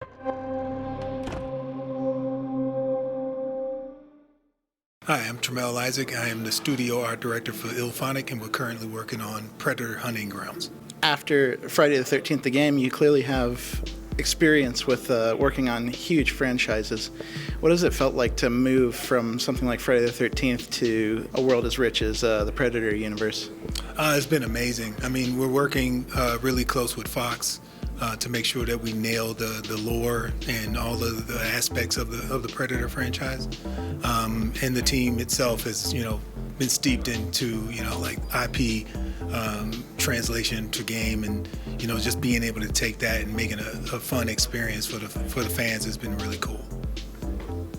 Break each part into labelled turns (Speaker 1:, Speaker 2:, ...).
Speaker 1: Hi, I'm Tramel Isaac. I am the studio art director for Ilphonic, and we're currently working on Predator Hunting Grounds.
Speaker 2: After Friday the 13th, the game, you clearly have experience with working on huge franchises. What has it felt like to move from something like Friday the 13th to a world as rich as the Predator universe?
Speaker 1: It's been amazing. I mean, we're working really close with Fox to make sure that we nail the lore and all the aspects of the Predator franchise. And the team itself has, been steeped into, like IP translation to game, and just being able to take that and making a fun experience for the fans has been really cool.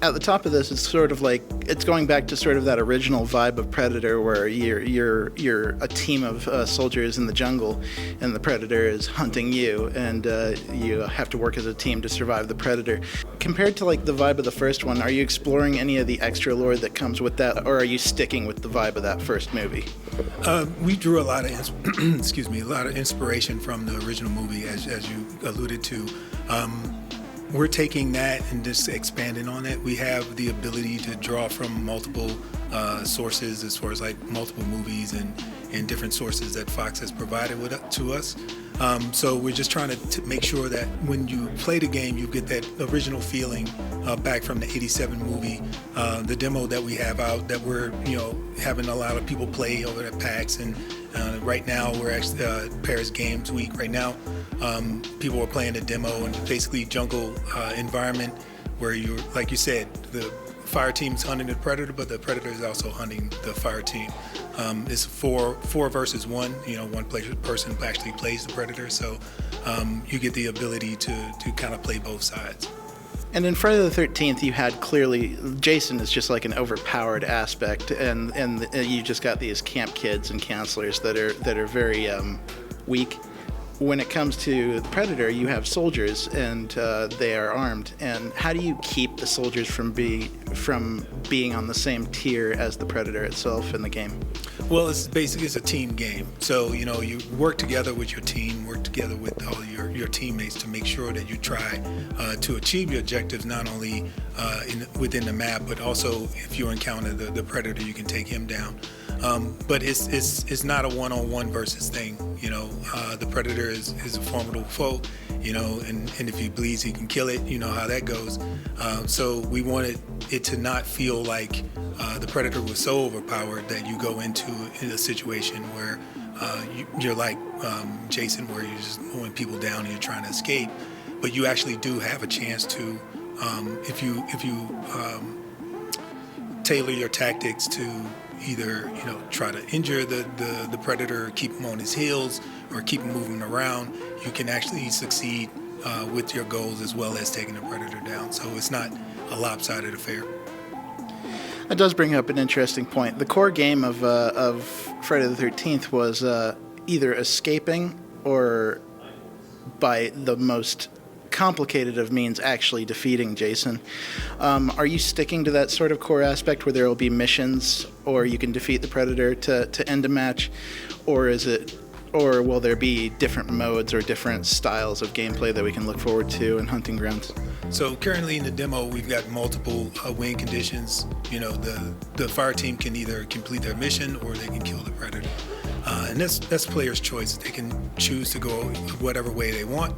Speaker 2: At the top of this, it's sort of like it's going back to sort of that original vibe of Predator, where you're a team of soldiers in the jungle, and the Predator is hunting you, and you have to work as a team to survive the Predator. Compared to like the vibe of the first one, are you exploring any of the extra lore that comes with that, or are you sticking with the vibe of that first movie?
Speaker 1: We drew a lot of a lot of inspiration from the original movie, as you alluded to. We're taking that and just expanding on it. We have the ability to draw from multiple sources, as far as like multiple movies and different sources that Fox has provided to us. So we're just trying to make sure that when you play the game, you get that original feeling back from the '87 movie. The demo that we have out, that we're having a lot of people play over at PAX, and right now we're actually Paris Games Week right now. People are playing the demo, and basically jungle environment where you're, like you said, the fire team's hunting the predator, but the predator is also hunting the fire team. It's four versus one. One person actually plays the predator, so you get the ability to kind of play both sides.
Speaker 2: And in Friday the 13th, you had clearly Jason is just like an overpowered aspect, and you just got these camp kids and counselors that are very weak. When it comes to the Predator, you have soldiers, and they are armed. And how do you keep the soldiers from being on the same tier as the Predator itself in the game?
Speaker 1: Well, it's a team game. So, you work together with your team, work together with all your teammates to make sure that you try to achieve your objectives, not only within the map, but also if you encounter the Predator, you can take him down. But it's not a one-on-one versus thing. The Predator is a formidable foe, and if he bleeds, he can kill it. You know how that goes. So we wanted it to not feel like the Predator was so overpowered that you go into a situation where you're like Jason, where you're just mowing people down and you're trying to escape. But you actually do have a chance to, if you tailor your tactics to either try to injure the predator, keep him on his heels, or keep him moving around, you can actually succeed with your goals as well as taking the predator down. So it's not a lopsided affair.
Speaker 2: That does bring up an interesting point. The core game of Friday the 13th was either escaping or, by the most complicated of means, actually defeating Jason. Are you sticking to that sort of core aspect where there will be missions, or you can defeat the Predator to end a match, or will there be different modes or different styles of gameplay that we can look forward to in Hunting Grounds?
Speaker 1: So currently in the demo, we've got multiple win conditions. The fire team can either complete their mission or they can kill the Predator. And that's players' choice. They can choose to go whatever way they want.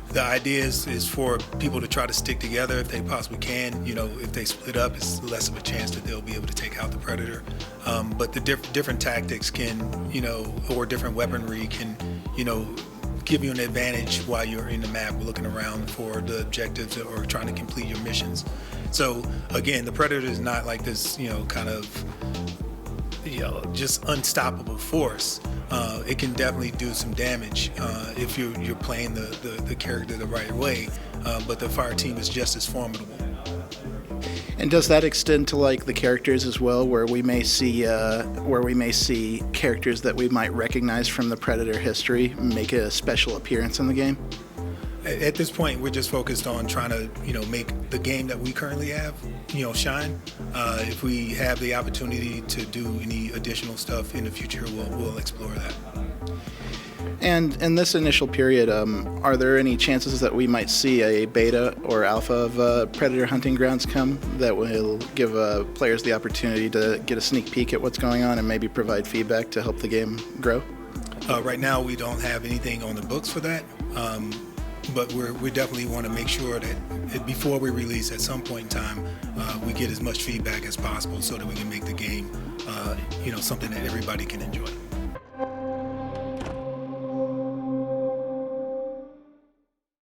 Speaker 1: The idea is for people to try to stick together if they possibly can. If they split up, it's less of a chance that they'll be able to take out the Predator. But the different tactics can, or different weaponry can, give you an advantage while you're in the map looking around for the objectives or trying to complete your missions. So again, the Predator is not like this, kind of, just unstoppable force. It can definitely do some damage if you're playing the character the right way, but the fire team is just as formidable.
Speaker 2: And does that extend to like the characters as well, where we may see characters that we might recognize from the Predator history make a special appearance in the game?
Speaker 1: At this point, we're just focused on trying to, make the game that we currently have, shine. If we have the opportunity to do any additional stuff in the future, we'll explore that.
Speaker 2: And in this initial period, are there any chances that we might see a beta or alpha of Predator Hunting Grounds come that will give players the opportunity to get a sneak peek at what's going on and maybe provide feedback to help the game grow?
Speaker 1: Right now, we don't have anything on the books for that, but we definitely want to make sure that before we release, at some point in time, we get as much feedback as possible so that we can make the game, something that everybody can enjoy.